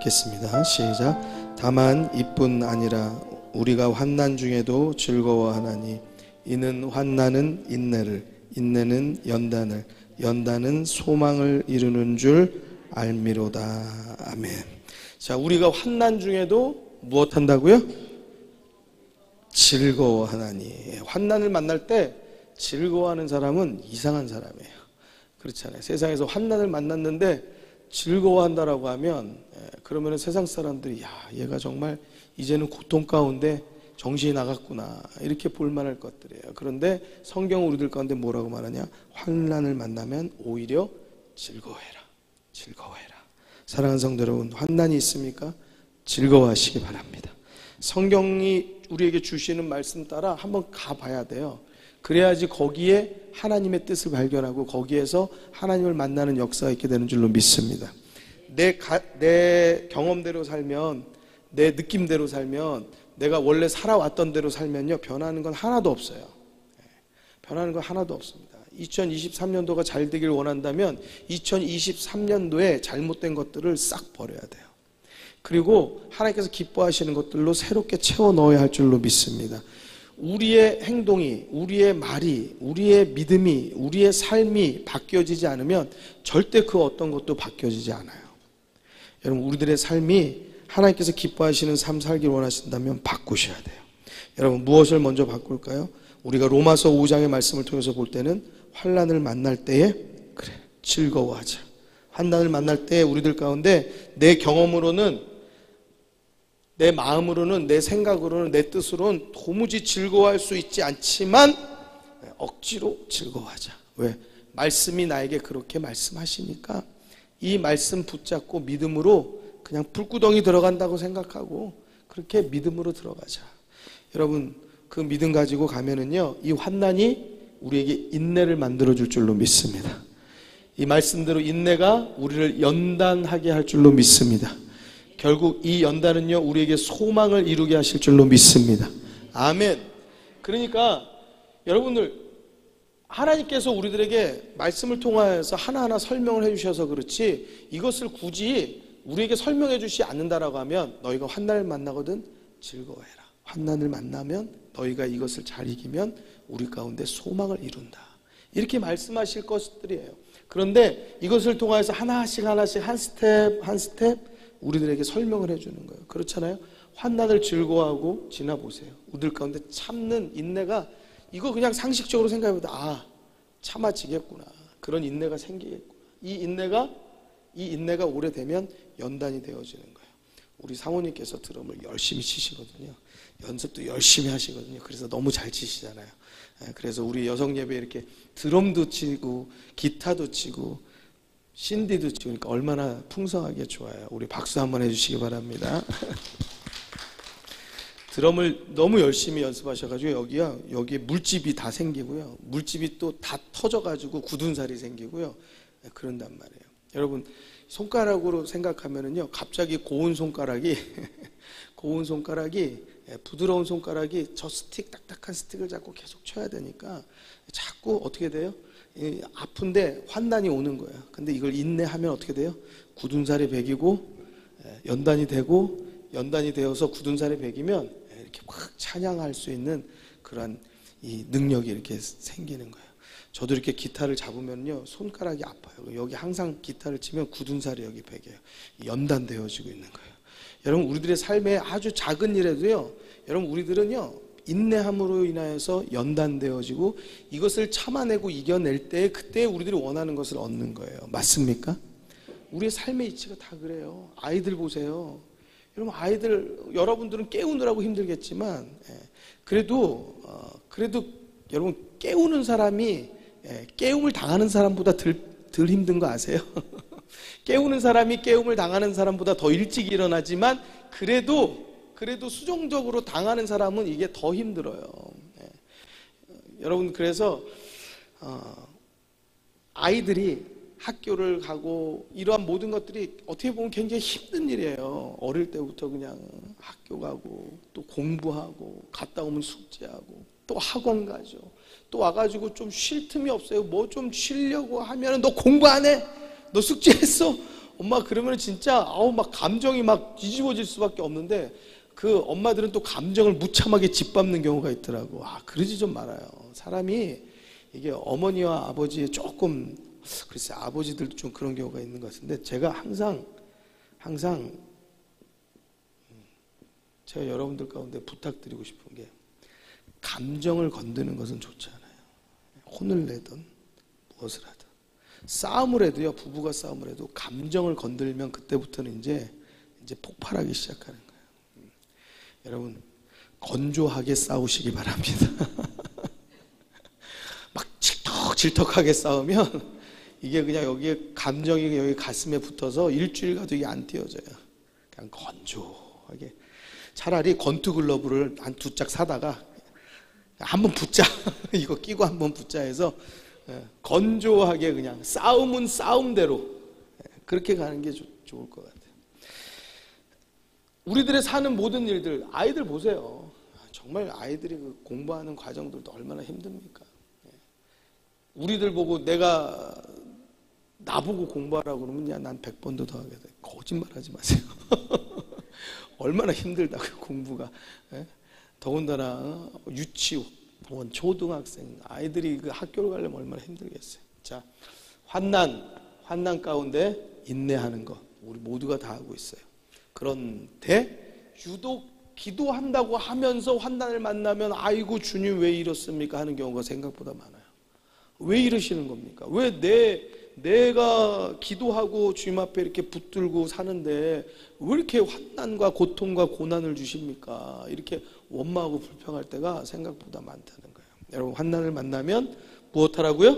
읽겠습니다. 시작. 다만 이뿐 아니라 우리가 환난 중에도 즐거워하나니 이는 환난은 인내를, 인내는 연단을, 연단은 소망을 이루는 줄 알미로다. 아멘. 자, 우리가 환난 중에도 무엇 한다고요? 즐거워하나니. 환난을 만날 때 즐거워하는 사람은 이상한 사람이에요. 그렇잖아요. 세상에서 환난을 만났는데 즐거워한다라고 하면, 그러면 세상 사람들이, 야, 얘가 정말 이제는 고통 가운데 정신이 나갔구나, 이렇게 볼만할 것들이에요. 그런데 성경은 우리들 가운데 뭐라고 말하냐? 환난을 만나면 오히려 즐거워해라, 즐거워해라. 사랑하는 성도 여러분, 환난이 있습니까? 즐거워하시기 바랍니다. 성경이 우리에게 주시는 말씀 따라 한번 가봐야 돼요. 그래야지 거기에 하나님의 뜻을 발견하고 거기에서 하나님을 만나는 역사가 있게 되는 줄로 믿습니다. 내 경험대로 살면, 내 느낌대로 살면, 내가 원래 살아왔던 대로 살면요, 변하는 건 하나도 없어요. 변하는 건 하나도 없습니다. 2023년도가 잘 되길 원한다면 2023년도에 잘못된 것들을 싹 버려야 돼요. 그리고 하나님께서 기뻐하시는 것들로 새롭게 채워 넣어야 할 줄로 믿습니다. 우리의 행동이, 우리의 말이, 우리의 믿음이, 우리의 삶이 바뀌어지지 않으면 절대 그 어떤 것도 바뀌어지지 않아요. 여러분, 우리들의 삶이 하나님께서 기뻐하시는 삶 살길 원하신다면 바꾸셔야 돼요. 여러분, 무엇을 먼저 바꿀까요? 우리가 로마서 5장의 말씀을 통해서 볼 때는 환난을 만날 때에 그래, 즐거워하자. 환난을 만날 때 우리들 가운데 내 경험으로는, 내 마음으로는, 내 생각으로는, 내 뜻으로는 도무지 즐거워할 수 있지 않지만 억지로 즐거워하자. 왜? 말씀이 나에게 그렇게 말씀하시니까 이 말씀 붙잡고 믿음으로 그냥 불구덩이 들어간다고 생각하고 그렇게 믿음으로 들어가자. 여러분, 그 믿음 가지고 가면은요, 이 환난이 우리에게 인내를 만들어줄 줄로 믿습니다. 이 말씀대로 인내가 우리를 연단하게 할 줄로 믿습니다. 결국 이 연단은요, 우리에게 소망을 이루게 하실 줄로 믿습니다. 아멘. 그러니까 여러분들, 하나님께서 우리들에게 말씀을 통해서 하나하나 설명을 해주셔서 그렇지, 이것을 굳이 우리에게 설명해 주시지 않는다라고 하면, 너희가 환난을 만나거든 즐거워해라. 환난을 만나면 너희가 이것을 잘 이기면 우리 가운데 소망을 이룬다, 이렇게 말씀하실 것들이에요. 그런데 이것을 통해서 하나씩 하나씩, 한 스텝 한 스텝 우리들에게 설명을 해주는 거예요. 그렇잖아요. 환난을 즐거워하고 지나보세요. 우리들 가운데 참는 인내가, 이거 그냥 상식적으로 생각해보다, 아, 참아지겠구나, 그런 인내가 생기겠구나. 이 인내가 오래되면 연단이 되어지는 거예요. 우리 사모님께서 드럼을 열심히 치시거든요. 연습도 열심히 하시거든요. 그래서 너무 잘 치시잖아요. 그래서 우리 여성 예배 이렇게 드럼도 치고 기타도 치고 신디도 치고, 그러니까 얼마나 풍성하게 좋아요. 우리 박수 한번 해주시기 바랍니다. 드럼을 너무 열심히 연습하셔가지고 여기에 물집이 다 생기고요, 물집이 또 다 터져가지고 굳은 살이 생기고요, 그런단 말이에요. 여러분, 손가락으로 생각하면은요, 갑자기 고운 손가락이 부드러운 손가락이 저 스틱, 딱딱한 스틱을 잡고 계속 쳐야 되니까 자꾸 어떻게 돼요? 아픈데 환난이 오는 거예요. 근데 이걸 인내하면 어떻게 돼요? 굳은 살이 배기고 연단이 되고, 연단이 되어서 굳은 살이 배기면 이렇게 확 찬양할 수 있는 그런 이 능력이 이렇게 생기는 거예요. 저도 이렇게 기타를 잡으면요, 손가락이 아파요. 여기 항상 기타를 치면 굳은 살이 여기 배겨요. 연단되어지고 있는 거예요. 여러분, 우리들의 삶에 아주 작은 일에도요, 여러분, 우리들은요, 인내함으로 인하여서 연단되어지고 이것을 참아내고 이겨낼 때, 그때 우리들이 원하는 것을 얻는 거예요. 맞습니까? 우리의 삶의 이치가 다 그래요. 아이들 보세요. 여러분, 아이들, 여러분들은 깨우느라고 힘들겠지만, 그래도 여러분, 깨우는 사람이 깨움을 당하는 사람보다 덜 힘든 거 아세요? 깨우는 사람이 깨움을 당하는 사람보다 더 일찍 일어나지만, 그래도 수종적으로 당하는 사람은 이게 더 힘들어요. 여러분, 그래서 아이들이 학교를 가고 이러한 모든 것들이 어떻게 보면 굉장히 힘든 일이에요. 어릴 때부터 그냥 학교 가고 또 공부하고, 갔다 오면 숙제하고 또 학원 가죠. 또 와가지고 좀 쉴 틈이 없어요. 뭐 좀 쉬려고 하면, 너 공부 안 해? 너 숙제했어? 엄마 그러면 진짜 막 감정이 막 뒤집어질 수밖에 없는데 그 엄마들은 또 감정을 무참하게 짓밟는 경우가 있더라고. 그러지 좀 말아요. 사람이 이게 어머니와 아버지의 조금, 글쎄 아버지들도 좀 그런 경우가 있는 것 같은데, 제가 항상 제가 여러분들 가운데 부탁드리고 싶은 게, 감정을 건드는 것은 좋지 않아요. 혼을 내든 무엇을 하든, 싸움을 해도요, 부부가 싸움을 해도 감정을 건들면 그때부터는 이제 폭발하기 시작하는 거예요. 여러분, 건조하게 싸우시기 바랍니다. 막 질퍽질퍽하게 싸우면 이게 그냥 여기에 감정이 여기 가슴에 붙어서 일주일 가도 이게 안 띄어져요. 그냥 건조하게. 차라리 권투 글러브를 한 2짝 사다가 한번 붙자. 이거 끼고 한번 붙자 해서 건조하게 그냥 싸움은 싸움대로 그렇게 가는 게 좋을 것 같아요. 우리들의 사는 모든 일들, 아이들 보세요. 정말 아이들이 그 공부하는 과정들도 얼마나 힘듭니까? 우리들 보고 나보고 공부하라고 그러면 야, 난 100번도 더 하게 돼. 거짓말하지 마세요. 얼마나 힘들다고요, 공부가. 더군다나 유치원, 초등학생 아이들이 그 학교를 가려면 얼마나 힘들겠어요. 자, 환난 가운데 인내하는 것 우리 모두가 다 하고 있어요. 그런데 유독 기도한다고 하면서 환난을 만나면 아이고 주님 왜 이렇습니까 하는 경우가 생각보다 많아요. 왜 이러시는 겁니까? 왜 내가 기도하고 주님 앞에 이렇게 붙들고 사는데 왜 이렇게 환난과 고통과 고난을 주십니까? 이렇게 원망하고 불평할 때가 생각보다 많다는 거예요. 여러분, 환난을 만나면 무엇하라고요?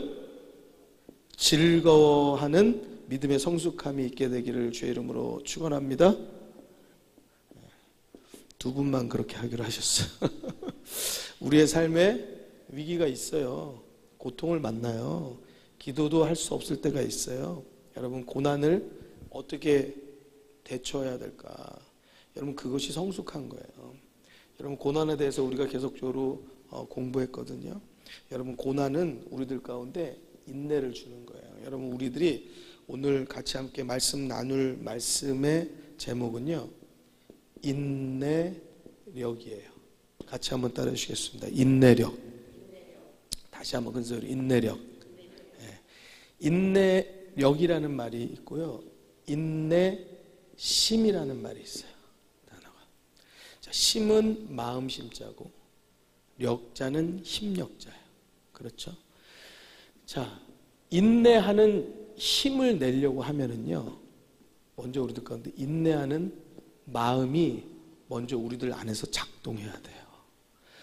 즐거워하는 믿음의 성숙함이 있게 되기를 주의 이름으로 축원합니다. 두 분만 그렇게 하기로 하셨어요. 우리의 삶에 위기가 있어요. 고통을 만나요. 기도도 할 수 없을 때가 있어요. 여러분, 고난을 어떻게 대처해야 될까? 여러분, 그것이 성숙한 거예요. 여러분, 고난에 대해서 우리가 계속적으로 공부했거든요. 여러분, 고난은 우리들 가운데 인내를 주는 거예요. 여러분, 우리들이 오늘 같이 함께 말씀 나눌 말씀의 제목은요, 인내력이에요. 같이 한번 따라 주시겠습니다. 인내력. 다시 한번 큰 소리, 인내력. 인내력이라는 말이 있고요, 인내심이라는 말이 있어요. 단어가. 자, 심은 마음 심자고 력자는 힘력자예요. 그렇죠? 자, 인내하는 힘을 내려고 하면은요, 먼저 우리들 가운데 인내하는 마음이 먼저 우리들 안에서 작동해야 돼요.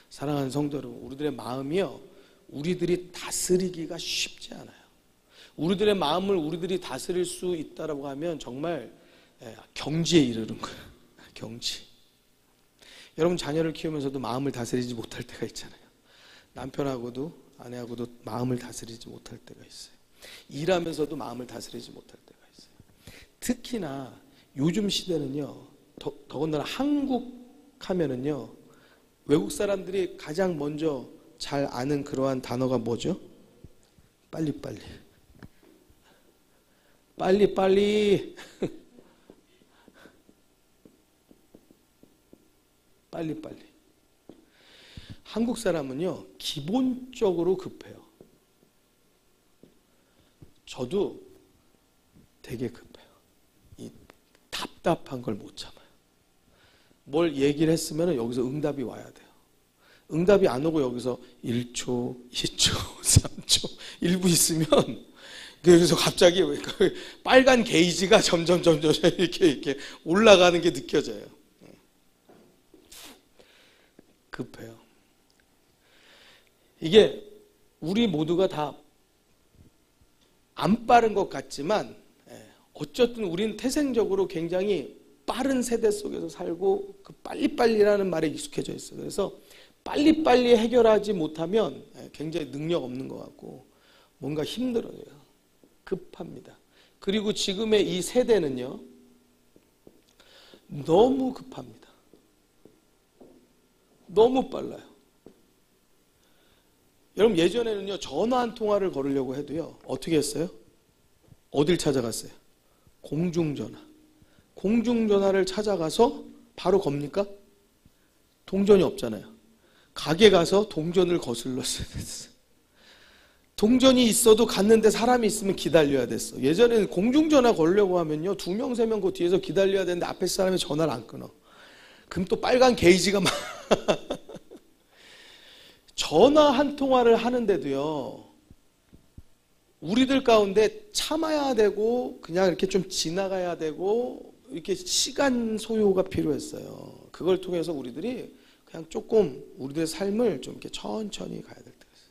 사랑하는 성도 여러분, 우리들의 마음이요, 우리들이 다스리기가 쉽지 않아요. 우리들의 마음을 우리들이 다스릴 수 있다라고 하면 정말 경지에 이르는 거예요. 경지. 여러분, 자녀를 키우면서도 마음을 다스리지 못할 때가 있잖아요. 남편하고도 아내하고도 마음을 다스리지 못할 때가 있어요. 일하면서도 마음을 다스리지 못할 때가 있어요. 특히나 요즘 시대는요, 더군다나 한국 하면은요, 외국 사람들이 가장 먼저 잘 아는 그러한 단어가 뭐죠? 빨리빨리. 빨리빨리. 빨리빨리. 한국 사람은요, 기본적으로 급해요. 저도 되게 급해요. 이 답답한 걸 못 참아요. 뭘 얘기를 했으면 여기서 응답이 와야 돼요. 응답이 안 오고 여기서 1초, 2초, 3초, 1분 있으면 그래서 갑자기 빨간 게이지가 점점 이렇게 올라가는 게 느껴져요. 급해요. 이게 우리 모두가 다 안 빠른 것 같지만 어쨌든 우리는 태생적으로 굉장히 빠른 세대 속에서 살고 그 빨리빨리라는 말에 익숙해져 있어요. 그래서 빨리빨리 해결하지 못하면 굉장히 능력 없는 것 같고 뭔가 힘들어요. 급합니다. 그리고 지금의 이 세대는요, 너무 급합니다. 너무 빨라요. 여러분, 예전에는요, 전화 한 통화를 걸으려고 해도요, 어떻게 했어요? 어딜 찾아갔어요? 공중전화. 공중전화를 찾아가서 바로 겁니까? 동전이 없잖아요. 가게 가서 동전을 거슬렀어야 됐어. 동전이 있어도 갔는데 사람이 있으면 기다려야 됐어. 예전에는 공중전화 걸려고 하면요, 2명, 3명 그 뒤에서 기다려야 되는데 앞에 사람이 전화를 안 끊어. 그럼 또 빨간 게이지가 막 전화 한 통화를 하는데도요, 우리들 가운데 참아야 되고 그냥 이렇게 좀 지나가야 되고 이렇게 시간 소요가 필요했어요. 그걸 통해서 우리들이 그냥 조금 우리들의 삶을 좀 이렇게 천천히 가야 될 때가 있어요.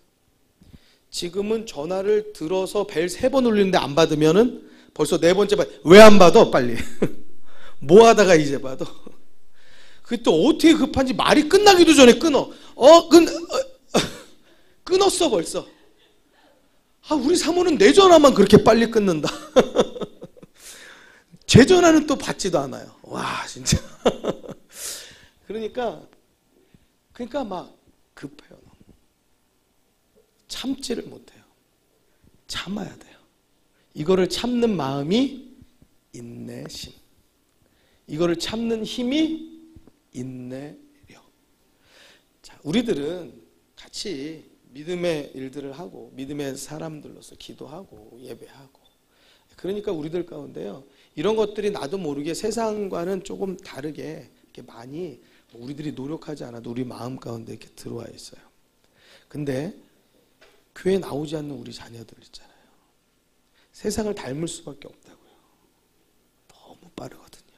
지금은 전화를 들어서 벨 3번 울리는데 안 받으면은 벌써 4번째 왜 안 받아? 빨리. 뭐 하다가 이제 받아? 그게 또 어떻게 급한지 말이 끝나기도 전에 끊어. 끊었어 벌써. 우리 사모는 내 전화만 그렇게 빨리 끊는다. 제 전화는 또 받지도 않아요. 와 진짜. 그러니까 막 급해요. 참지를 못해요. 참아야 돼요. 이거를 참는 마음이 인내심. 이거를 참는 힘이 인내력. 자, 우리들은 같이 믿음의 일들을 하고 믿음의 사람들로서 기도하고 예배하고, 그러니까 우리들 가운데요, 이런 것들이 나도 모르게 세상과는 조금 다르게 이렇게 많이 우리들이 노력하지 않아도 우리 마음 가운데 이렇게 들어와 있어요. 근데 교회 나오지 않는 우리 자녀들 있잖아요. 세상을 닮을 수밖에 없다고요. 너무 빠르거든요.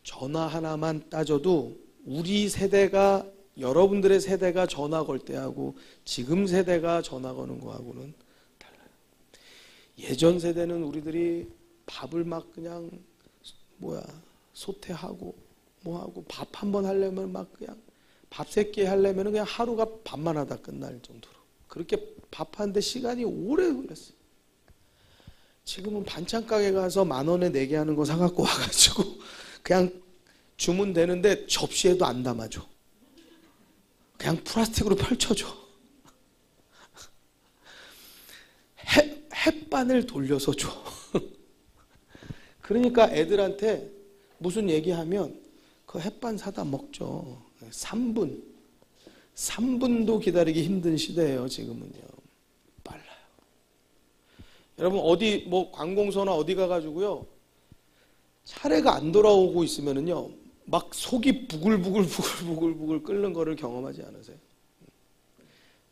전화 하나만 따져도 우리 세대가, 여러분들의 세대가 전화 걸 때하고 지금 세대가 전화 거는 거하고는 달라요. 예전 세대는 우리들이 밥을 막 그냥 소태하고 뭐하고 밥 한 번 하려면 막 그냥 밥 3끼 하려면 그냥 하루가 밥만 하다 끝날 정도로 그렇게 밥하는데 시간이 오래 걸렸어요. 지금은 반찬 가게 가서 10,000원에 4개 하는 거 사갖고 와가지고 그냥 주문되는데 접시에도 안 담아줘. 그냥 플라스틱으로 펼쳐줘. 햇반을 돌려서 줘. 그러니까 애들한테 무슨 얘기하면 그 햇반 사다 먹죠. 3분도 기다리기 힘든 시대예요. 지금은요. 빨라요. 여러분 어디 관공서나 어디 가가지고요, 차례가 안 돌아오고 있으면은요, 막 속이 부글부글 끓는 거를 경험하지 않으세요?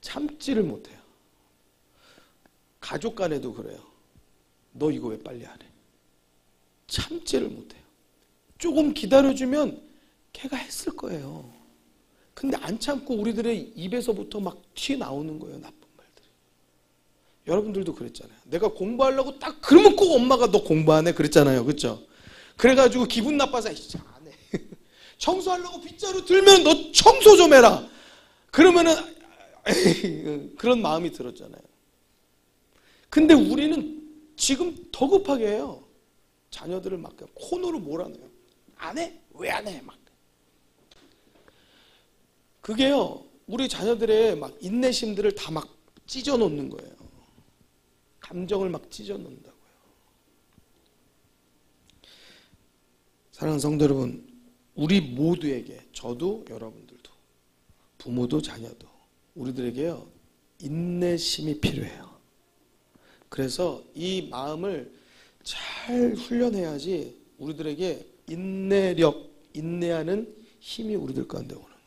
참지를 못해요. 가족 간에도 그래요. 너 이거 왜 빨리 안 해? 참지를 못해요. 조금 기다려주면 걔가 했을 거예요. 근데 안 참고 우리들의 입에서부터 막 튀어나오는 거예요. 나쁜 말들이. 여러분들도 그랬잖아요. 내가 공부하려고 딱 그러면 꼭 엄마가 너 공부 안 해? 그랬잖아요. 그렇죠? 그래가지고 기분 나빠서 진짜 안 해. 청소하려고 빗자루 들면 너 청소 좀 해라. 그러면은 그런 마음이 들었잖아요. 근데 우리는 지금 더 급하게 해요. 자녀들을 막 코너로 몰아내요. 안 해? 왜 안 해? 막. 그게요, 우리 자녀들의 막 인내심들을 다 막 찢어 놓는 거예요. 감정을 막 찢어 놓는다고요. 사랑하는 성도 여러분, 우리 모두에게, 저도 여러분들도, 부모도 자녀도, 우리들에게요, 인내심이 필요해요. 그래서 이 마음을 잘 훈련해야지 우리들에게 인내력, 인내하는 힘이 우리들 가운데 오는 거예요.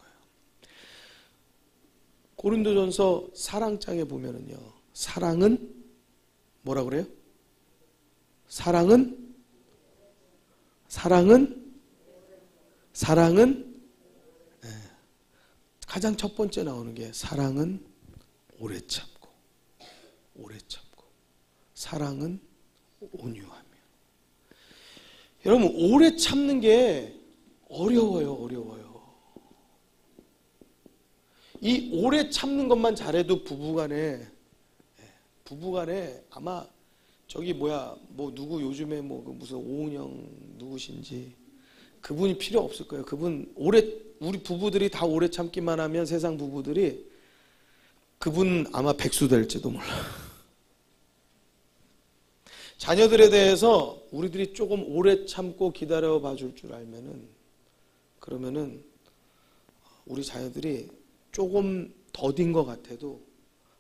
고린도전서 사랑장에 보면은요, 사랑은 뭐라 그래요? 사랑은 가장 첫 번째 나오는 게 사랑은 오래 참고 사랑은 온유하며. 여러분 오래 참는 게 어려워요. 이 오래 참는 것만 잘해도 부부간에 아마 누구 요즘에 무슨 오은영 누구신지 그분이 필요 없을 거예요. 그분 우리 부부들이 다 오래 참기만 하면 세상 부부들이 그분 아마 백수 될지도 몰라. 자녀들에 대해서 우리들이 조금 오래 참고 기다려 봐줄 줄 알면은, 그러면은 우리 자녀들이 조금 더딘 것 같아도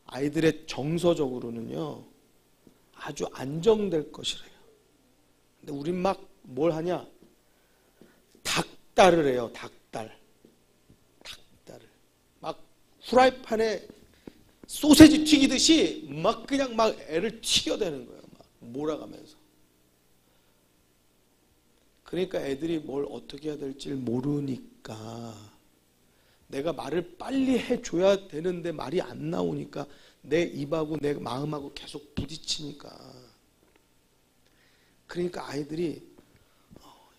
아이들의 정서적으로는요 아주 안정될 것이래요. 근데 우린 막 뭘 하냐? 닭달을 해요. 닭달을 막 후라이팬에 소세지 튀기듯이 막 그냥 막 애를 튀겨대는 거예요. 막 몰아가면서. 그러니까 애들이 뭘 어떻게 해야 될지 모르니까, 내가 말을 빨리 해줘야 되는데 말이 안 나오니까 내 입하고 내 마음하고 계속 부딪히니까, 그러니까 아이들이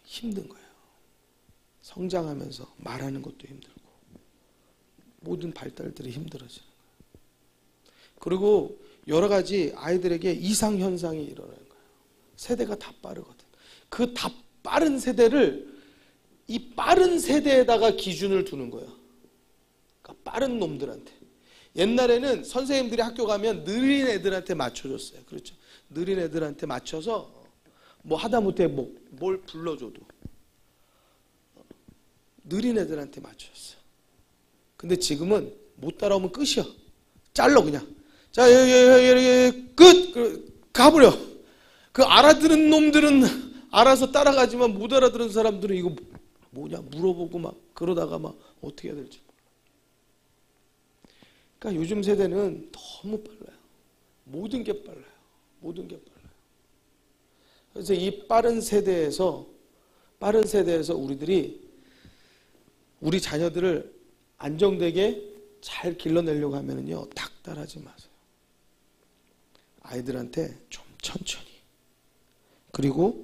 힘든 거예요. 성장하면서 말하는 것도 힘들고 모든 발달들이 힘들어지는 거예요. 그리고 여러 가지 아이들에게 이상 현상이 일어나는 거예요. 세대가 다 빠르거든. 그 다 빠른 세대를 이 빠른 세대에다가 기준을 두는 거예요. 그러니까 빠른 놈들한테. 옛날에는 선생님들이 학교 가면 느린 애들한테 맞춰줬어요. 그렇죠? 느린 애들한테 맞춰서 뭐 하다못해 뭘 불러줘도 느린 애들한테 맞춰줬어요. 근데 지금은 못 따라오면 끝이야. 잘라 그냥. 자, 끝! 가버려. 그 알아들은 놈들은 알아서 따라가지만 못 알아들은 사람들은 이거 뭐냐 물어보고 막 그러다가 막 어떻게 해야 될지 몰라. 그러니까 요즘 세대는 너무 빨라요. 모든 게 빨라요. 모든 게 빨라요. 그래서 이 빠른 세대에서 우리 자녀들을 안정되게 잘 길러내려고 하면은요, 닥달하지 마세요. 아이들한테 좀 천천히. 그리고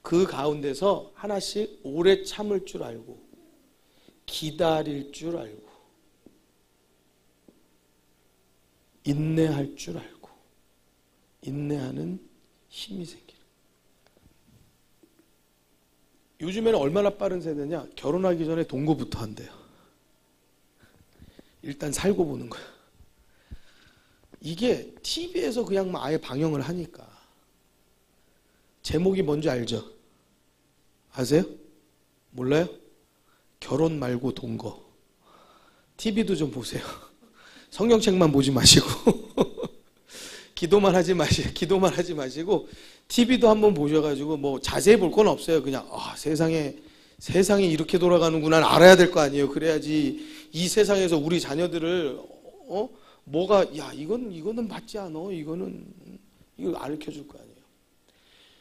그 가운데서 하나씩 오래 참을 줄 알고, 기다릴 줄 알고, 인내할 줄 알고, 인내하는 힘이 생기는. 요즘에는 얼마나 빠른 세대냐? 결혼하기 전에 동거부터 한대요. 일단 살고 보는 거야. 이게 TV에서 그냥 막 아예 방영을 하니까. 제목이 뭔지 알죠? 아세요? 몰라요? 결혼 말고 동거. TV도 좀 보세요. 성경책만 보지 마시고 기도만 하지 마시고 TV도 한번 보셔가지고 뭐 자세히 볼 건 없어요. 그냥 세상이 이렇게 돌아가는구나 알아야 될 거 아니에요. 그래야지 이 세상에서 우리 자녀들을 이거는 맞지 않아. 이거 가르쳐 줄 거 아니에요.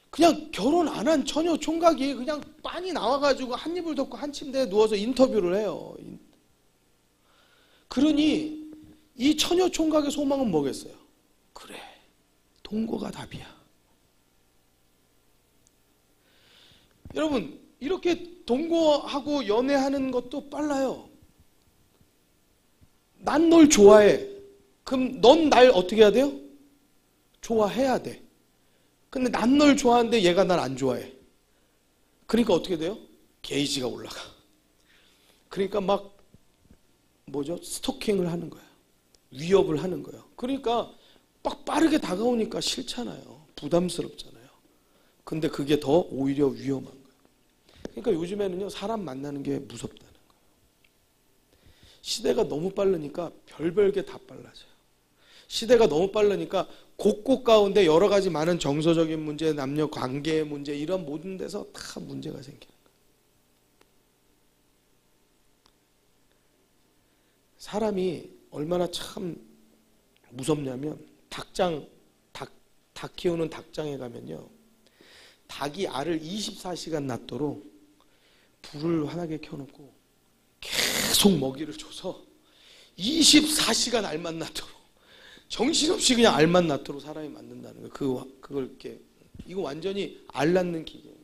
그냥 결혼 안 한 처녀 총각이 그냥 빤히 나와가지고 한 이불 덮고 한 침대에 누워서 인터뷰를 해요. 그러니 이 처녀 총각의 소망은 뭐겠어요? 그래, 동거가 답이야. 여러분, 이렇게 동거하고 연애하는 것도 빨라요. 난 널 좋아해. 그럼 넌 날 어떻게 해야 돼요? 좋아해야 돼. 근데 난 널 좋아하는데 얘가 날 안 좋아해. 그러니까 어떻게 돼요? 게이지가 올라가. 그러니까 막 스토킹을 하는 거예요. 위협을 하는 거예요. 그러니까 막 빠르게 다가오니까 싫잖아요. 부담스럽잖아요. 근데 그게 더 오히려 위험한 거예요. 그러니까 요즘에는요, 사람 만나는 게 무섭다는 거예요. 시대가 너무 빠르니까 별별 게 다 빨라져요. 시대가 너무 빠르니까 곳곳 가운데 여러 가지 많은 정서적인 문제, 남녀 관계의 문제, 이런 모든 데서 다 문제가 생기는 거예요. 사람이 얼마나 참 무섭냐면 닭 키우는 닭장에 가면요, 닭이 알을 24시간 낳도록 불을 환하게 켜놓고 계속 먹이를 줘서 24시간 알만 낳도록, 정신없이 그냥 알만 낳도록 사람이 만든다는 거예요. 그걸 이렇게, 이거 완전히 알 낳는 기계예요.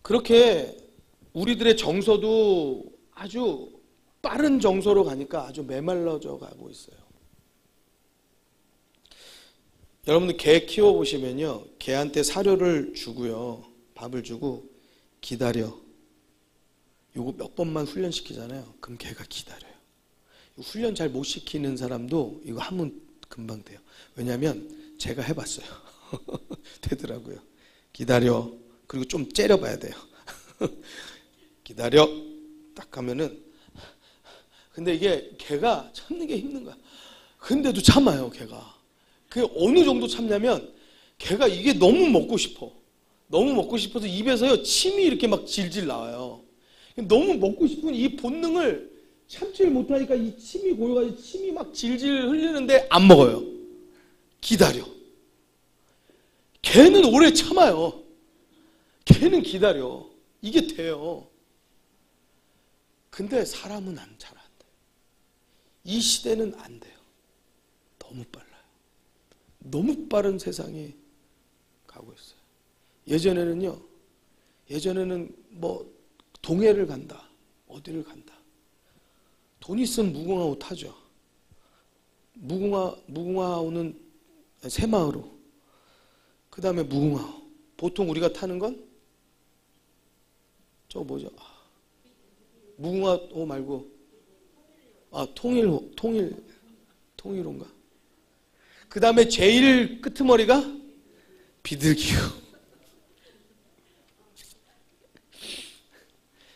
그렇게 우리들의 정서도 아주 빠른 정서로 가니까 아주 메말라져 가고 있어요. 여러분들 개 키워보시면요, 개한테 사료를 주고요, 밥을 주고 기다려. 요거 몇 번만 훈련시키잖아요. 그럼 개가 기다려요. 훈련 잘 못 시키는 사람도 이거 하면 금방 돼요. 왜냐하면 제가 해봤어요. 되더라고요. 기다려. 그리고 좀 째려봐야 돼요. 기다려. 딱 하면은. 근데 이게 걔가 참는 게 힘든 거야. 근데도 참아요, 걔가. 그게 어느 정도 참냐면 걔가 이게 너무 먹고 싶어. 너무 먹고 싶어서 입에서요 침이 이렇게 막 질질 나와요. 너무 먹고 싶은 이 본능을 참지를 못하니까 이 침이 고여가지고 침이 막 질질 흘리는데 안 먹어요. 기다려. 걔는 오래 참아요. 걔는 기다려. 이게 돼요. 근데 사람은 잘 안 돼요. 이 시대는 안 돼요. 너무 빨라요. 너무 빠른 세상에 가고 있어요. 예전에는 뭐 동해를 간다, 어디를 간다. 돈 있으면 무궁화호 타죠. 무궁화호는 새마을호. 그 다음에 무궁화호. 보통 우리가 타는 건 저거 뭐죠? 무궁화호 말고 통일호인가? 그 다음에 제일 끄트머리가 비둘기호.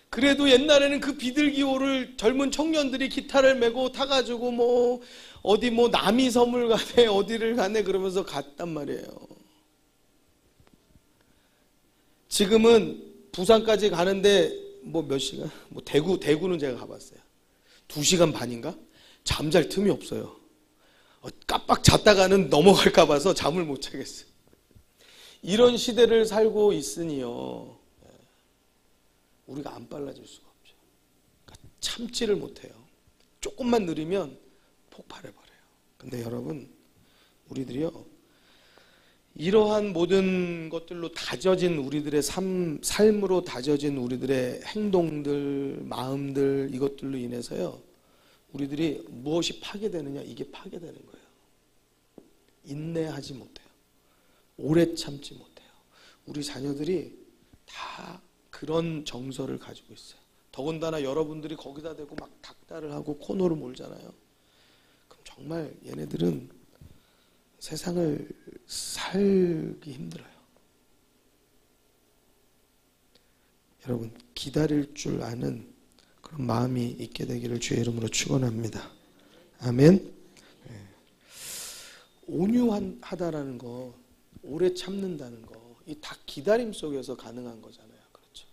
그래도 옛날에는 그 비둘기호를 젊은 청년들이 기타를 메고 타가지고 뭐 어디 뭐 남이섬을 가네 어디를 가네 그러면서 갔단 말이에요. 지금은 부산까지 가는데 뭐 몇 시간? 뭐 대구는 제가 가봤어요. 2시간 반인가? 잠잘 틈이 없어요. 깜빡 잤다가는 넘어갈까 봐서 잠을 못 자겠어요. 이런 시대를 살고 있으니요. 우리가 안 빨라질 수가 없죠. 그러니까 참지를 못해요. 조금만 느리면 폭발해버려요. 근데 여러분, 우리들이요, 이러한 모든 것들로 다져진 우리들의 삶으로 다져진 우리들의 행동들, 마음들, 이것들로 인해서요, 우리들이 무엇이 파괴되느냐, 이게 파괴되는 거예요. 인내하지 못해요. 오래 참지 못해요. 우리 자녀들이 다 그런 정서를 가지고 있어요. 더군다나 여러분들이 거기다 대고 막 닥달을 하고 코너를 몰잖아요. 그럼 정말 얘네들은 세상을 살기 힘들어요. 여러분, 기다릴 줄 아는 그런 마음이 있게 되기를 주의 이름으로 축원합니다. 아멘. 온유하다라는 거, 오래 참는다는 거, 이 다 기다림 속에서 가능한 거잖아요. 그렇죠?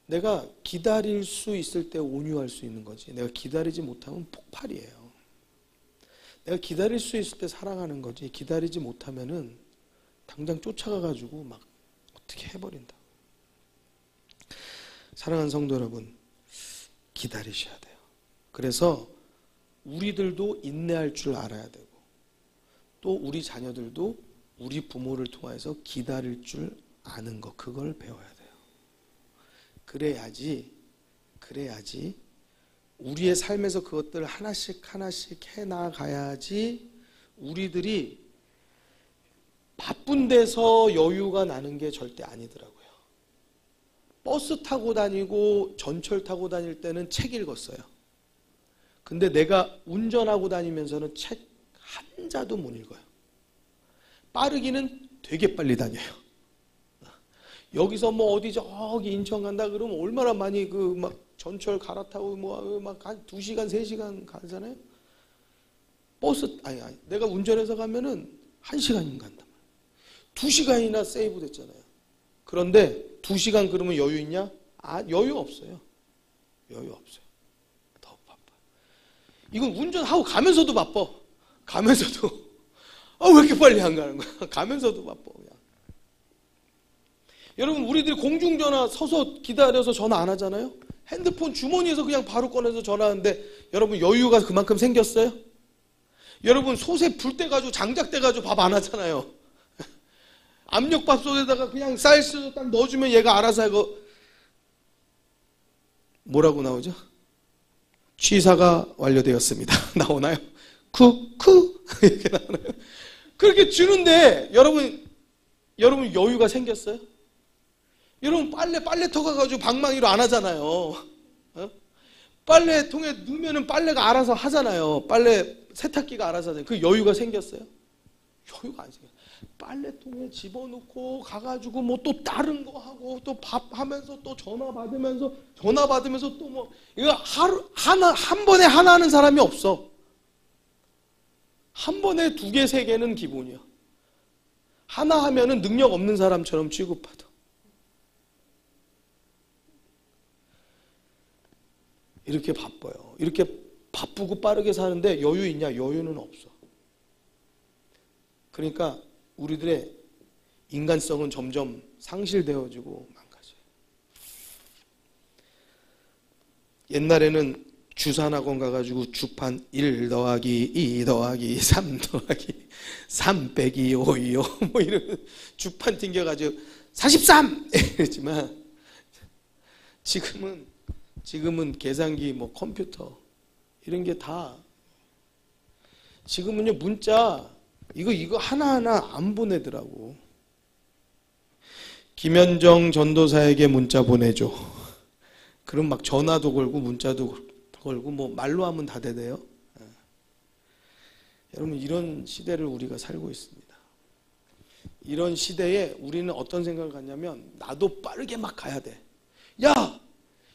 내가 기다릴 수 있을 때 온유할 수 있는 거지. 내가 기다리지 못하면 폭발이에요. 내가 기다릴 수 있을 때 사랑하는 거지. 기다리지 못하면은 당장 쫓아가가지고 막 어떻게 해버린다. 사랑하는 성도 여러분, 기다리셔야 돼요. 그래서 우리들도 인내할 줄 알아야 되고, 또 우리 자녀들도 우리 부모를 통해서 기다릴 줄 아는 것, 그걸 배워야 돼요. 그래야지 우리의 삶에서 그것들 하나씩 해나가야지 우리들이 바쁜 데서 여유가 나는 게 절대 아니더라고요. 버스 타고 다니고 전철 타고 다닐 때는 책 읽었어요. 근데 내가 운전하고 다니면서는 책 한 자도 못 읽어요. 빠르기는 되게 빨리 다녀요. 여기서 뭐 어디 저기 인천 간다 그러면 얼마나 많이 그 막 전철 갈아타고 뭐 막 한 2시간 3시간 가잖아요. 버스 아니 내가 운전해서 가면은 1시간 간단 말이에요. 2시간이나 세이브 됐잖아요. 그런데 2시간 그러면 여유 있냐? 여유 없어요. 여유 없어요. 더 바빠. 이건 운전하고 가면서도 바빠. 가면서도 왜 이렇게 빨리 안 가는 거야? 가면서도 바빠 그냥. 여러분, 우리들이 공중전화 서서 기다려서 전화 안 하잖아요. 핸드폰 주머니에서 그냥 바로 꺼내서 전화하는데 여러분 여유가 그만큼 생겼어요? 여러분 솥에 불 떼가지고 장작 떼가지고 밥 안 하잖아요. 압력밥솥에다가 그냥 쌀 딱 넣어주면 얘가 알아서 하고. 뭐라고 나오죠? 취사가 완료되었습니다. 나오나요? 쿠 이렇게 나오나요? 그렇게 주는데 여러분 여유가 생겼어요? 여러분 빨래터 가가지고 방망이로 안 하잖아요. 빨래통에 넣으면은 빨래가 알아서 하잖아요. 빨래 세탁기가 알아서 하잖아요. 그 여유가 생겼어요? 여유가 안 생겨요. 빨래통에 집어넣고 가가지고 뭐 또 다른 거 하고 또 밥 하면서 또 전화 받으면서 또 뭐 이거 한 번에 하나 하는 사람이 없어. 한 번에 2개, 3개는 기본이야. 하나 하면은 능력 없는 사람처럼 취급받아. 이렇게 바빠요. 이렇게 바쁘고 빠르게 사는데 여유 있냐? 여유는 없어. 그러니까 우리들의 인간성은 점점 상실되어지고 망가져요. 옛날에는 주산학원 가가지고 주판 1 더하기 2 더하기 3 더하기 3 빼기 5이요 뭐 이런 주판 튕겨가지고 43! 이랬지만 지금은 계산기 뭐 컴퓨터 이런 게 다 지금은요 문자 이거 하나하나 안 보내더라고. 김현정 전도사에게 문자 보내줘. 그럼 막 전화도 걸고 문자도 걸고 뭐 말로 하면 다 되대요. 여러분 이런 시대를 우리가 살고 있습니다. 이런 시대에 우리는 어떤 생각을 갖냐면 나도 빠르게 막 가야 돼. 야!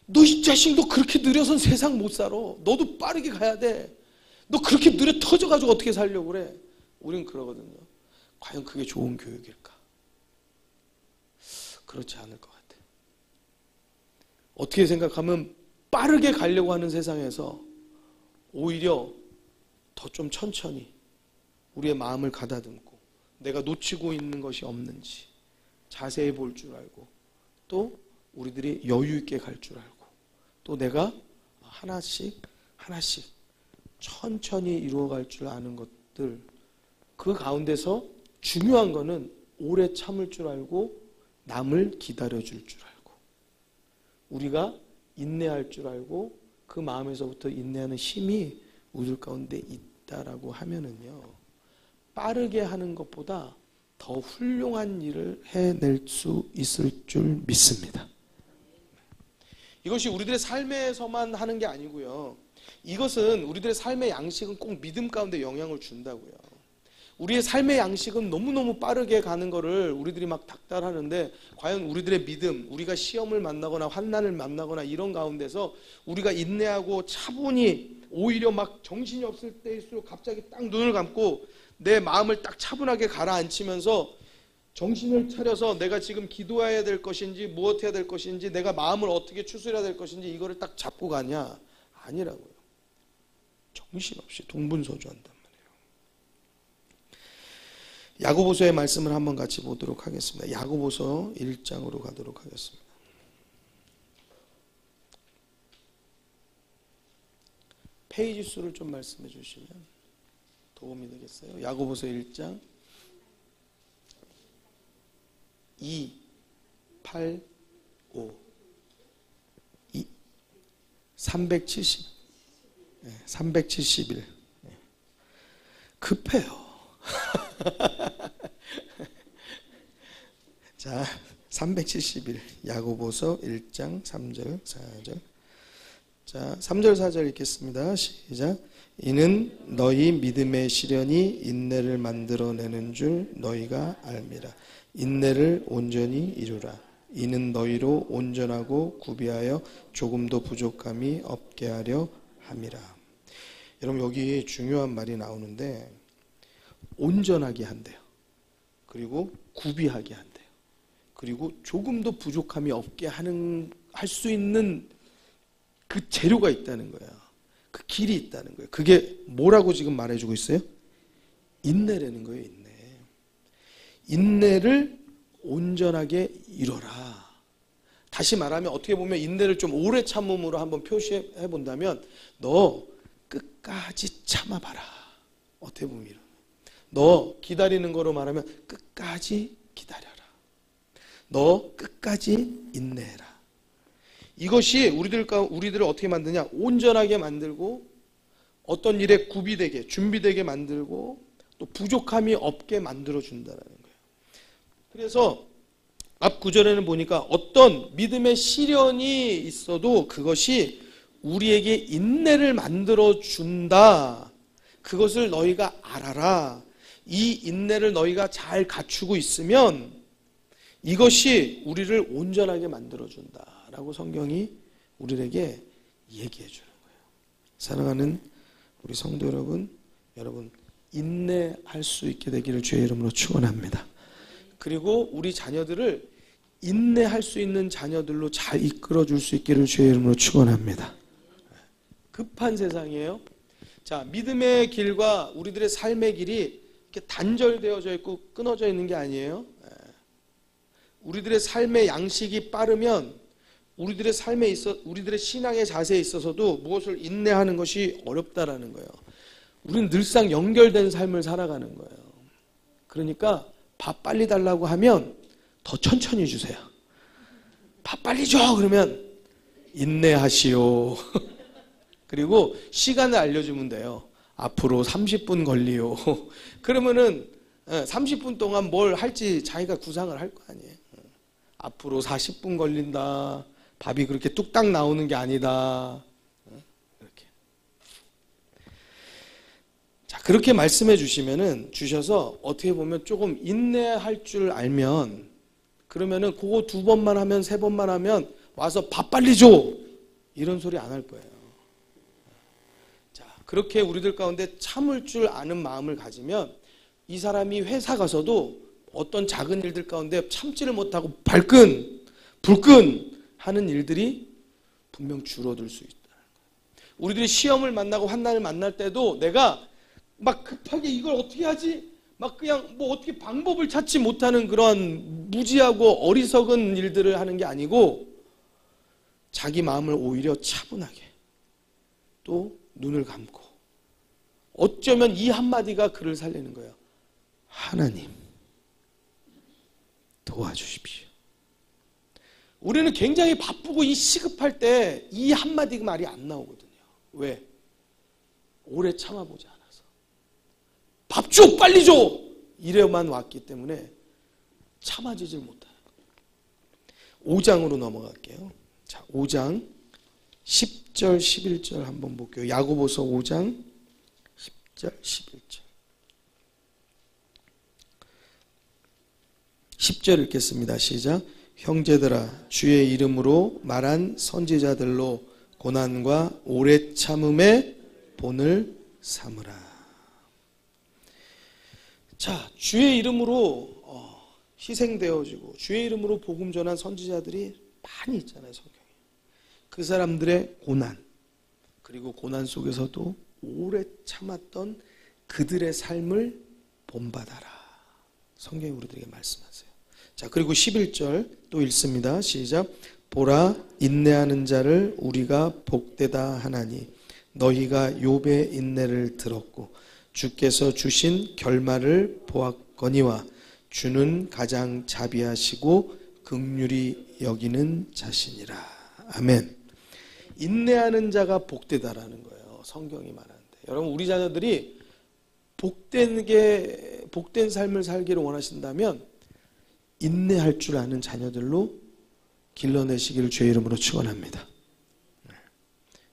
너 이 자식 너 그렇게 느려선 세상 못 살아. 너도 빠르게 가야 돼. 너 그렇게 느려 터져가지고 어떻게 살려고 그래. 우린 그러거든요. 과연 그게 좋은 교육일까? 그렇지 않을 것 같아요. 어떻게 생각하면 빠르게 가려고 하는 세상에서 오히려 더 좀 천천히 우리의 마음을 가다듬고 내가 놓치고 있는 것이 없는지 자세히 볼 줄 알고 또 우리들이 여유 있게 갈 줄 알고 또 내가 하나씩 천천히 이루어갈 줄 아는 것들 그 가운데서 중요한 거는 오래 참을 줄 알고 남을 기다려줄 줄 알고 우리가 인내할 줄 알고 그 마음에서부터 인내하는 힘이 우리 가운데 있다라고 하면은요 빠르게 하는 것보다 더 훌륭한 일을 해낼 수 있을 줄 믿습니다. 이것이 우리들의 삶에서만 하는 게 아니고요. 이것은 우리들의 삶의 양식은 꼭 믿음 가운데 영향을 준다고요. 우리의 삶의 양식은 너무너무 빠르게 가는 거를 우리들이 막 닥달하는데 과연 우리들의 믿음, 우리가 시험을 만나거나 환난을 만나거나 이런 가운데서 우리가 인내하고 차분히 오히려 막 정신이 없을 때일수록 갑자기 딱 눈을 감고 내 마음을 딱 차분하게 가라앉히면서 정신을 차려서 내가 지금 기도해야 될 것인지 무엇 해야 될 것인지 내가 마음을 어떻게 추스려야 될 것인지 이거를 딱 잡고 가냐? 아니라고요. 정신없이 동분서주한단 말이에요. 야고보서의 말씀을 한번 같이 보도록 하겠습니다. 야고보서 1장으로 가도록 하겠습니다. 페이지 수를 좀 말씀해 주시면 도움이 되겠어요. 야고보서 1장 2, 8, 5 370 371 급해요. 자, 371 야고보서 1장 3절 4절 자, 3절 4절 읽겠습니다. 시작. 이는 너희 믿음의 시련이 인내를 만들어내는 줄 너희가 알미라. 인내를 온전히 이루라. 이는 너희로 온전하고 구비하여 조금도 부족함이 없게 하려 함이라. 여러분 여기 중요한 말이 나오는데 온전하게 한대요. 그리고 구비하게 한대요. 그리고 조금도 부족함이 없게 할 수 있는 그 재료가 있다는 거야. 그 길이 있다는 거예요. 그게 뭐라고 지금 말해주고 있어요? 인내라는 거예요. 인내를 온전하게 이뤄라. 다시 말하면 어떻게 보면 인내를 좀 오래 참음으로 한번 표시해 본다면 너 끝까지 참아봐라. 어떻게 보면 이런 너 기다리는 거로 말하면 끝까지 기다려라. 너 끝까지 인내해라. 이것이 우리들을 어떻게 만드냐? 온전하게 만들고 어떤 일에 구비되게 준비되게 만들고 또 부족함이 없게 만들어준다는 거예요. 그래서 앞 구절에는 보니까 어떤 믿음의 시련이 있어도 그것이 우리에게 인내를 만들어 준다. 그것을 너희가 알아라. 이 인내를 너희가 잘 갖추고 있으면 이것이 우리를 온전하게 만들어 준다라고 성경이 우리에게 얘기해 주는 거예요. 사랑하는 우리 성도 여러분, 인내할 수 있게 되기를 주의 이름으로 축원합니다. 그리고 우리 자녀들을 인내할 수 있는 자녀들로 잘 이끌어 줄 수 있기를 주의 이름으로 축원합니다. 급한 세상이에요. 자, 믿음의 길과 우리들의 삶의 길이 이렇게 단절되어져 있고 끊어져 있는 게 아니에요. 우리들의 삶의 양식이 빠르면 우리들의 신앙의 자세에 있어서도 무엇을 인내하는 것이 어렵다라는 거예요. 우리는 늘상 연결된 삶을 살아가는 거예요. 그러니까 밥 빨리 달라고 하면 더 천천히 주세요. 밥 빨리 줘! 그러면 인내하시오. 그리고 시간을 알려주면 돼요. 앞으로 30분 걸리요. 그러면은 30분 동안 뭘 할지 자기가 구상을 할 거 아니에요. 앞으로 40분 걸린다. 밥이 그렇게 뚝딱 나오는 게 아니다. 이렇게. 자, 그렇게 말씀해 주셔서 어떻게 보면 조금 인내할 줄 알면 그러면은 그거 2번만 하면 3번만 하면 와서 밥 빨리 줘! 이런 소리 안 할 거예요. 자, 그렇게 우리들 가운데 참을 줄 아는 마음을 가지면 이 사람이 회사 가서도 어떤 작은 일들 가운데 참지를 못하고 불끈 하는 일들이 분명 줄어들 수 있다. 우리들이 시험을 만나고 환난을 만날 때도 내가 막 급하게 이걸 어떻게 하지? 막 그냥 뭐 어떻게 방법을 찾지 못하는 그런 무지하고 어리석은 일들을 하는 게 아니고 자기 마음을 오히려 차분하게 또 눈을 감고 어쩌면 이 한마디가 그를 살리는 거예요. 하나님 도와주십시오. 우리는 굉장히 바쁘고 이 시급할 때 이 한마디 말이 안 나오거든요. 왜? 오래 참아보지 않아서. 밥 줘! 빨리 줘! 이래만 왔기 때문에 참아지질 못해요. 5장으로 넘어갈게요. 자, 5장 10절 11절 한번 볼게요. 야고보서 5장 10절 11절 10절 읽겠습니다. 시작. 형제들아 주의 이름으로 말한 선지자들로 고난과 오래 참음의 본을 삼으라. 자, 주의 이름으로 희생되어지고 주의 이름으로 복음 전한 선지자들이 많이 있잖아요. 성경에. 그 사람들의 고난 그리고 고난 속에서도 오래 참았던 그들의 삶을 본받아라. 성경이 우리들에게 말씀하세요. 자, 그리고 11절 또 읽습니다. 시작. 보라 인내하는 자를 우리가 복되다 하나니 너희가 욥의 인내를 들었고 주께서 주신 결말을 보았거니와 주는 가장 자비하시고 긍휼히 여기는 자신이라. 아멘. 인내하는 자가 복되다라는 거예요. 성경이 말하는데. 여러분 우리 자녀들이 복된 삶을 살기를 원하신다면 인내할 줄 아는 자녀들로 길러내시기를 주의 이름으로 축원합니다.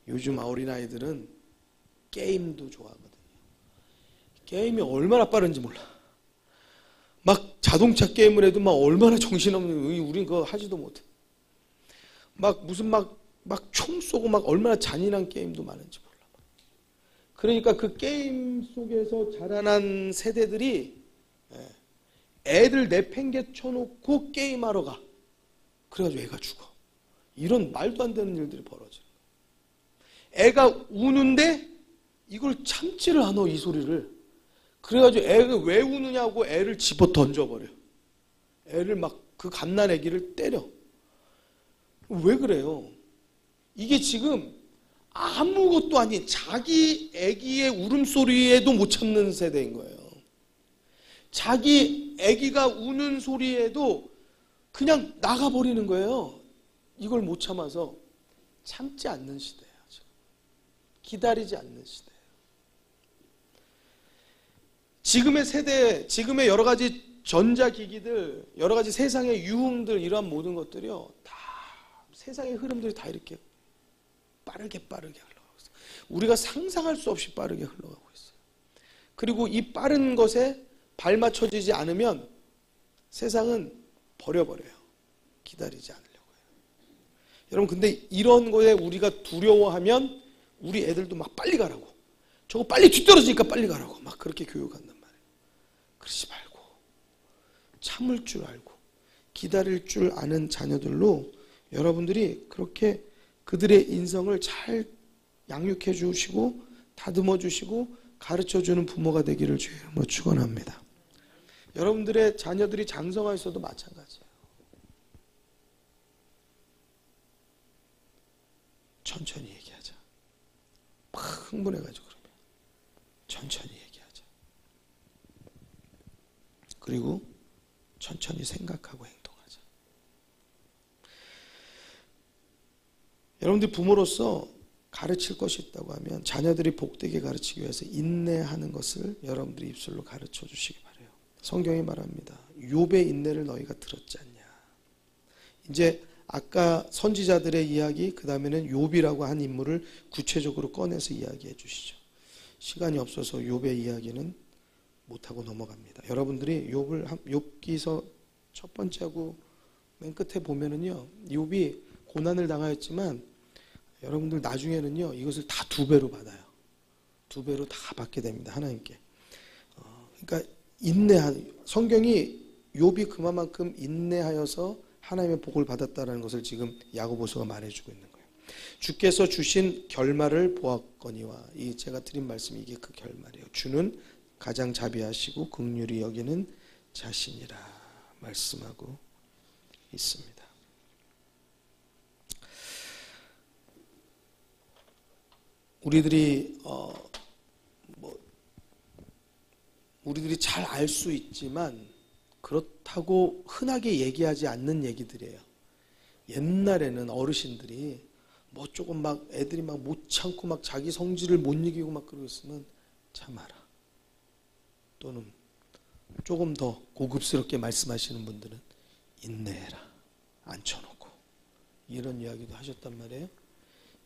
요즘 어린아이들은 게임도 좋아하거든요. 게임이 얼마나 빠른지 몰라. 막 자동차 게임을 해도 막 얼마나 정신없는, 우린 그거 하지도 못해. 막 무슨 막 총 쏘고 막 얼마나 잔인한 게임도 많은지 몰라. 그러니까 그 게임 속에서 자라난 세대들이 애들 내팽개쳐 놓고 게임하러 가. 그래가지고 애가 죽어. 이런 말도 안 되는 일들이 벌어져. 애가 우는데 이걸 참지를 않아, 이 소리를. 그래가지고 애가 왜 우느냐고 애를 집어 던져버려. 애를 막 그 갓난 애기를 때려. 왜 그래요? 이게 지금 아무것도 아닌 자기 애기의 울음소리에도 못 참는 세대인 거예요. 자기 애기가 우는 소리에도 그냥 나가버리는 거예요. 이걸 못 참아서 참지 않는 시대예요. 기다리지 않는 시대예요. 지금의 세대, 지금의 여러 가지 전자기기들, 여러 가지 세상의 유흥들, 이러한 모든 것들이요, 다 세상의 흐름들이 다 이렇게 빠르게 흘러가고 있어요. 우리가 상상할 수 없이 빠르게 흘러가고 있어요. 그리고 이 빠른 것에 발맞춰지지 않으면 세상은 버려버려요. 기다리지 않으려고 해요. 여러분, 근데 이런 거에 우리가 두려워하면 우리 애들도 막 빨리 가라고, 저거 빨리 뒤떨어지니까 빨리 가라고 막 그렇게 교육한단 말이에요. 그러지 말고 참을 줄 알고 기다릴 줄 아는 자녀들로 여러분들이 그렇게 그들의 인성을 잘 양육해 주시고 다듬어 주시고 가르쳐 주는 부모가 되기를 주의 이름으로 축원합니다. 여러분들의 자녀들이 장성하 있어도 마찬가지예요. 천천히 얘기하자. 막 흥분해가지고 그러면 천천히 얘기하자. 그리고 천천히 생각하고 행동하자. 여러분들이 부모로서 가르칠 것이 있다고 하면 자녀들이 복되게 가르치기 위해서 인내하는 것을 여러분들이 입술로 가르쳐 주시기 바라요. 성경이 말합니다. 욥의 인내를 너희가 들었지 않냐. 이제 아까 선지자들의 이야기, 그 다음에는 욥이라고 한 인물을 구체적으로 꺼내서 이야기해 주시죠. 시간이 없어서 욥의 이야기는 못하고 넘어갑니다. 여러분들이 욥기서 첫 번째하고 맨 끝에 보면은요, 욥이 고난을 당하였지만 여러분들 나중에는요 이것을 다 2배로 받아요. 2배로 다 받게 됩니다. 하나님께. 그러니까 성경이 욥이 그만큼 인내하여서 하나님의 복을 받았다는 것을 지금 야고보서가 말해주고 있는 거예요. 주께서 주신 결말을 보았거니와, 이 제가 드린 말씀이 이게 그 결말이에요. 주는 가장 자비하시고 긍휼히 여기는 자신이라 말씀하고 있습니다. 우리들이 잘 알 수 있지만 그렇다고 흔하게 얘기하지 않는 얘기들이에요. 옛날에는 어르신들이 뭐 조금 막 애들이 막 못 참고 막 자기 성질을 못 이기고 막 그러고 있으면 참아라. 또는 조금 더 고급스럽게 말씀하시는 분들은 인내해라. 앉혀놓고. 이런 이야기도 하셨단 말이에요.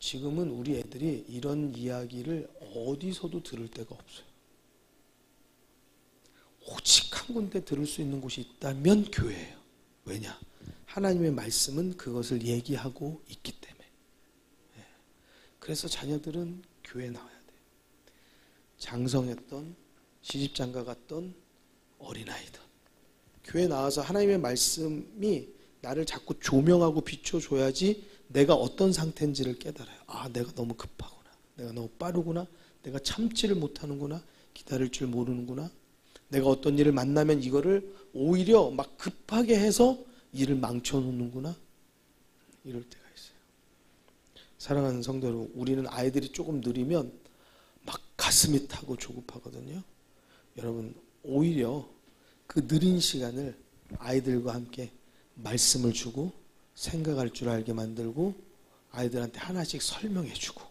지금은 우리 애들이 이런 이야기를 어디서도 들을 데가 없어요. 오직 한 군데 들을 수 있는 곳이 있다면 교회예요. 왜냐? 하나님의 말씀은 그것을 얘기하고 있기 때문에. 그래서 자녀들은 교회에 나와야 돼요. 장성했던 시집장가 갔던 어린아이든 교회에 나와서 하나님의 말씀이 나를 자꾸 조명하고 비춰줘야지 내가 어떤 상태인지를 깨달아요. 아, 내가 너무 급하구나. 내가 너무 빠르구나. 내가 참지를 못하는구나. 기다릴 줄 모르는구나. 내가 어떤 일을 만나면 이거를 오히려 막 급하게 해서 일을 망쳐놓는구나. 이럴 때가 있어요. 사랑하는 성도 여러분, 우리는 아이들이 조금 느리면 막 가슴이 타고 조급하거든요. 여러분, 오히려 그 느린 시간을 아이들과 함께 말씀을 주고 생각할 줄 알게 만들고 아이들한테 하나씩 설명해 주고,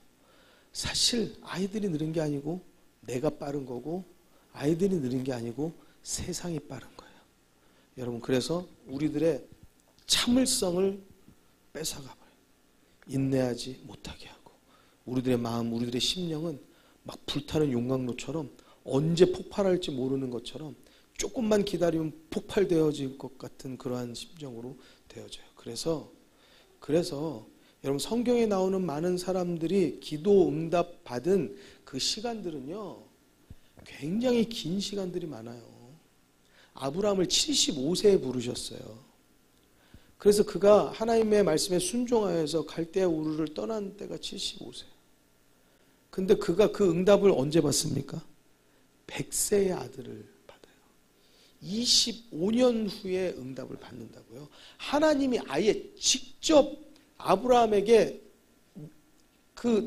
사실 아이들이 느린 게 아니고 내가 빠른 거고 아이들이 느린 게 아니고 세상이 빠른 거예요. 여러분, 그래서 우리들의 참을성을 뺏어가 버려요. 인내하지 못하게 하고 우리들의 마음, 우리들의 심령은 막 불타는 용광로처럼 언제 폭발할지 모르는 것처럼 조금만 기다리면 폭발되어질 것 같은 그러한 심정으로 되어져요. 그래서 여러분, 성경에 나오는 많은 사람들이 기도 응답 받은 그 시간들은요 굉장히 긴 시간들이 많아요. 아브라함을 75세에 부르셨어요. 그래서 그가 하나님의 말씀에 순종하여서 갈대아 우르를 떠난 때가 75세. 근데 그가 그 응답을 언제 받습니까? 100세의 아들을 받아요. 25년 후에 응답을 받는다고요. 하나님이 아예 직접 아브라함에게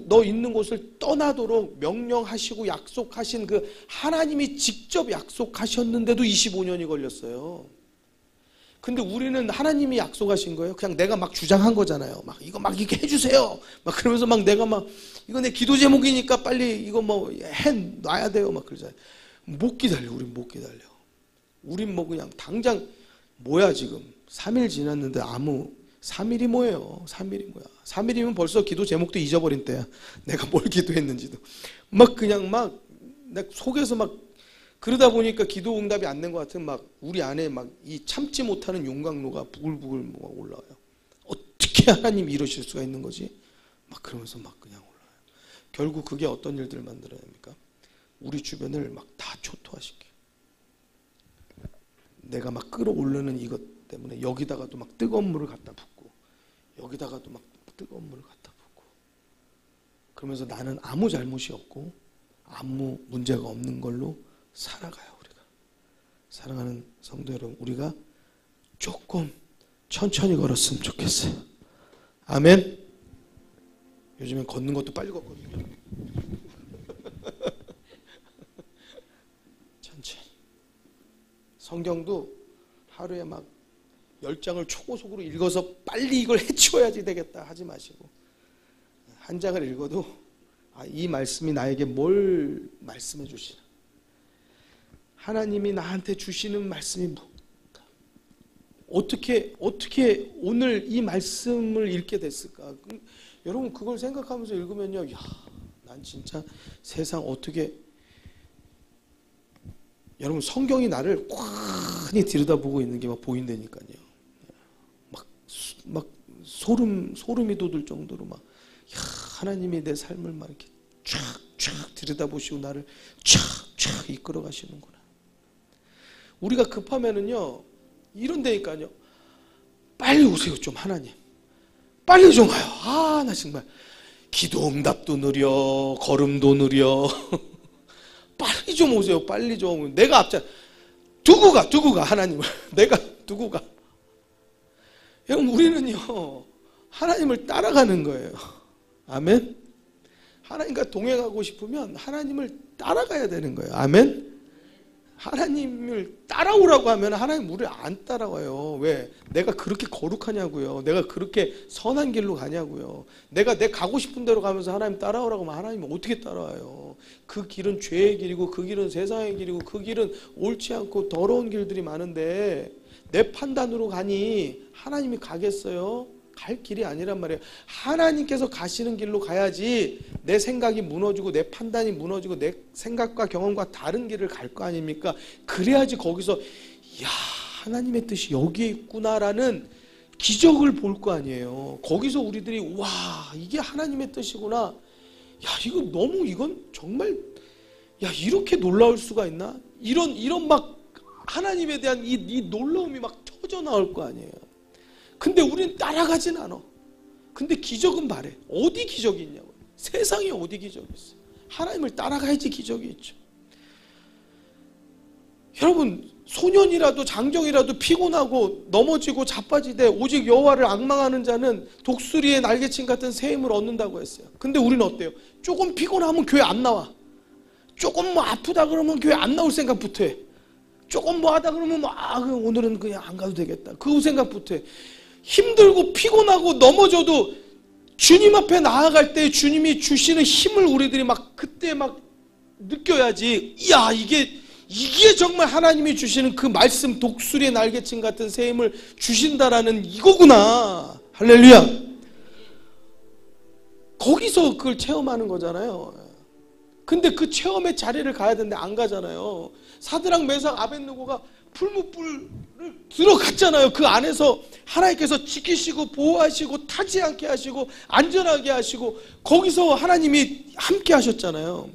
너 있는 곳을 떠나도록 명령하시고 약속하신 그 하나님이 직접 약속하셨는데도 25년이 걸렸어요. 근데 우리는 하나님이 약속하신 거예요. 그냥 내가 막 주장한 거잖아요. 막 이거 막 이렇게 해주세요. 막 그러면서 막 내가 막 이거 내 기도 제목이니까 빨리 이거 뭐 해놔야 돼요. 막 그러잖아요. 못 기다려. 우린 못 기다려. 우린 뭐 그냥 당장 뭐야 지금 3일 지났는데 아무 3일이 뭐예요? 3일이 뭐야? 3일이면 벌써 기도 제목도 잊어버린 때야. 내가 뭘 기도했는지도. 막 그냥 막 내 속에서 막 그러다 보니까 기도 응답이 안 된 것 같은 막 우리 안에 막 이 참지 못하는 용광로가 부글부글 뭐 올라와요. 어떻게 하나님이 이러실 수가 있는 거지? 막 그러면서 막 그냥 올라와요. 결국 그게 어떤 일들을 만들어냅니까? 우리 주변을 막 다 초토화시켜. 내가 막 끌어올르는 이것 때문에 여기다가도 막 뜨거운 물을 갖다 붓고 여기다가도 막 뜨거운 물을 갖다 붓고 그러면서 나는 아무 잘못이 없고 아무 문제가 없는 걸로 살아가요. 우리가 사랑하는 성도 여러분, 우리가 조금 천천히 걸었으면 좋겠어요. 아멘. 요즘엔 걷는 것도 빨리 걷거든요. 천천히. 성경도 하루에 막 10장을 초고속으로 읽어서 빨리 이걸 해치워야지 되겠다 하지 마시고 한 장을 읽어도 이 말씀이 나에게 뭘 말씀해 주시나, 하나님이 나한테 주시는 말씀이 뭘까, 어떻게 오늘 이 말씀을 읽게 됐을까. 여러분 그걸 생각하면서 읽으면요, 난 진짜 세상 어떻게, 여러분 성경이 나를 훤히 들여다보고 있는 게 막 보인다니까요. 막 소름이 돋을 정도로 막 하나님이 내 삶을 막 이렇게 쫙쫙 들여다보시고 나를 쫙쫙 이끌어 가시는구나. 우리가 급하면은요 이런 데니까요, 빨리 오세요 좀 하나님, 빨리 좀 와요. 나 정말 기도 응답도 느려, 걸음도 느려. 빨리 좀 오세요. 빨리 좀. 내가 앞장 두고 가 하나님을. 내가 두고 가. 여러분 우리는요 하나님을 따라가는 거예요. 아멘. 하나님과 동행하고 싶으면 하나님을 따라가야 되는 거예요. 아멘. 하나님을 따라오라고 하면 하나님 우리를 안 따라와요. 왜? 내가 그렇게 거룩하냐고요. 내가 그렇게 선한 길로 가냐고요. 내가 내 가고 싶은 대로 가면서 하나님 따라오라고 하면 하나님은 어떻게 따라와요. 그 길은 죄의 길이고 그 길은 세상의 길이고 그 길은 옳지 않고 더러운 길들이 많은데 내 판단으로 가니 하나님이 가겠어요? 갈 길이 아니란 말이에요. 하나님께서 가시는 길로 가야지 내 생각이 무너지고 내 판단이 무너지고 내 생각과 경험과 다른 길을 갈 거 아닙니까? 그래야지 거기서 하나님의 뜻이 여기에 있구나라는 기적을 볼 거 아니에요. 거기서 우리들이 와 이게 하나님의 뜻이구나. 이건 정말 이렇게 놀라울 수가 있나? 이런 막 하나님에 대한 이 놀라움이 막 터져 나올 거 아니에요. 근데 우리는 따라가진 않아. 근데 기적은 바래. 어디 기적이 있냐고. 세상에 어디 기적이 있어요. 하나님을 따라가야지 기적이 있죠. 여러분 소년이라도 장정이라도 피곤하고 넘어지고 자빠지되 오직 여호와를 앙망하는 자는 독수리의 날개침 같은 새 힘을 얻는다고 했어요. 근데 우리는 어때요? 조금 피곤하면 교회 안 나와. 조금 아프다 그러면 교회 안 나올 생각부터 해. 조금 하다 그러면 오늘은 그냥 안 가도 되겠다. 그 생각부터 해. 힘들고 피곤하고 넘어져도 주님 앞에 나아갈 때 주님이 주시는 힘을 우리들이 막 그때 막 느껴야지. 이게 정말 하나님이 주시는 그 말씀, 독수리의 날개침 같은 새 힘을 주신다라는 이거구나. 할렐루야. 거기서 그걸 체험하는 거잖아요. 근데 그 체험의 자리를 가야 되는데 안 가잖아요. 사드락 메삭 아벳느고가 풀무불을 들어갔잖아요. 그 안에서 하나님께서 지키시고 보호하시고 타지 않게 하시고 안전하게 하시고 거기서 하나님이 함께 하셨잖아요.